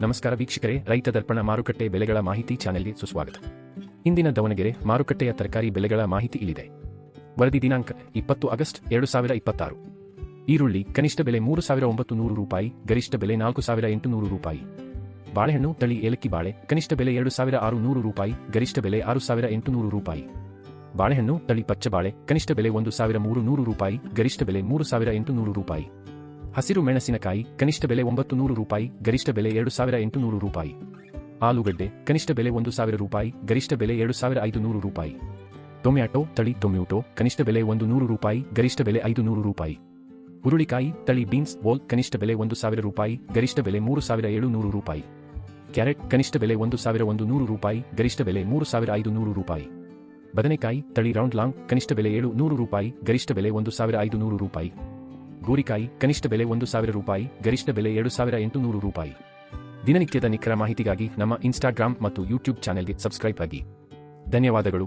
ನಮಸ್ಕಾರ ವೀಕ್ಷಕರೇ, ರೈತ ದರ್ಪಣ ಮಾರುಕಟ್ಟೆ ಬೆಲೆಗಳ ಮಾಹಿತಿ ಚಾನೆಲ್ಗೆ ಸುಸ್ವಾಗತ. ಇಂದಿನ ದಾವಣಗೆರೆ ಮಾರುಕಟ್ಟೆಯ ತರಕಾರಿ ಬೆಲೆಗಳ ಮಾಹಿತಿ ಇಲ್ಲಿದೆ. ವರದಿ ದಿನಾಂಕ 20 ಆಗಸ್ಟ್ 2026. ಈರುಳ್ಳಿ ಕನಿಷ್ಠ ಬೆಲೆ 3,900 ರೂಪಾಯಿ, ಗರಿಷ್ಠ ಬೆಲೆ 4,800 ರೂಪಾಯಿ. ಬಾಳೆಹಣ್ಣು ತಳಿ ಏಲಕ್ಕಿ ಬಾಳೆ ಕನಿಷ್ಠ ಬೆಲೆ 2,600 ರೂಪಾಯಿ, ಗರಿಷ್ಠ ಬೆಲೆ 6,800 ರೂಪಾಯಿ. ಬಾಳೆಹಣ್ಣು ತಳಿ ಪಚ್ಚ ಬಾಳೆ ಕನಿಷ್ಠ ಬೆಲೆ 1,300 ರೂಪಾಯಿ, ಗರಿಷ್ಠ ಬೆಲೆ 3,800 ರೂಪಾಯಿ. ಹಸಿರು ಮೆಣಸಿನಕಾಯಿ ಕನಿಷ್ಠ ಬೆಲೆ 900 ರೂಪಾಯಿ, ಗರಿಷ್ಠ ಬೆಲೆ 2,800 ರೂಪಾಯಿ. ಆಲೂಗಡ್ಡೆ ಕನಿಷ್ಠ ಬೆಲೆ 1,000 ರೂಪಾಯಿ, ಗರಿಷ್ಠ ಬೆಲೆ 2,500 ರೂಪಾಯಿ. ಟೊಮ್ಯಾಟೊ ತಳಿ ಟೊಮ್ಯಾಟೊ ಕನಿಷ್ಠ ಬೆಲೆ 100 ರೂಪಾಯಿ, ಗರಿಷ್ಠ ಬೆಲೆ 500 ರೂಪಾಯಿ. ಹುರುಳಿಕಾಯಿ ತಳಿ ಬೀನ್ಸ್ ಬೋಲ್ ಕನಿಷ್ಠ ಬೆಲೆ 1,000 ರೂಪಾಯಿ, ಗರಿಷ್ಠ ಬೆಲೆ 3,700 ರೂಪಾಯಿ. ಕ್ಯಾರೆಟ್ ಕನಿಷ್ಠ ಬೆಲೆ 1,100 ರೂಪಾಯಿ, ಗರಿಷ್ಠ ಬೆಲೆ 3,500 ರೂಪಾಯಿ. ಬದನೆಕಾಯಿ ತಳಿ ರೌಂಡ್ ಲಾಂಗ್ ಕನಿಷ್ಠ ಬೆಲೆ 700 ರೂಪಾಯಿ, ಗರಿಷ್ಠ ಬೆಲೆ 1,500 ರೂಪಾಯಿ. ಗೋರಿಕಾಯಿ ಕನಿಷ್ಠ ಬೆಲೆ 1,000 ರೂಪಾಯಿ, ಗರಿಷ್ಠ ಬೆಲೆ 2,800 ರೂಪಾಯಿ. ದಿನನಿತ್ಯದ ನಿಖರ ಮಾಹಿತಿಗಾಗಿ ನಮ್ಮ ಇನ್ಸ್ಟಾಗ್ರಾಮ್ ಮತ್ತು ಯೂಟ್ಯೂಬ್ ಚಾನೆಲ್ಗೆ ಸಬ್ಸ್ಕ್ರೈಬ್ ಆಗಿ. ಧನ್ಯವಾದಗಳು.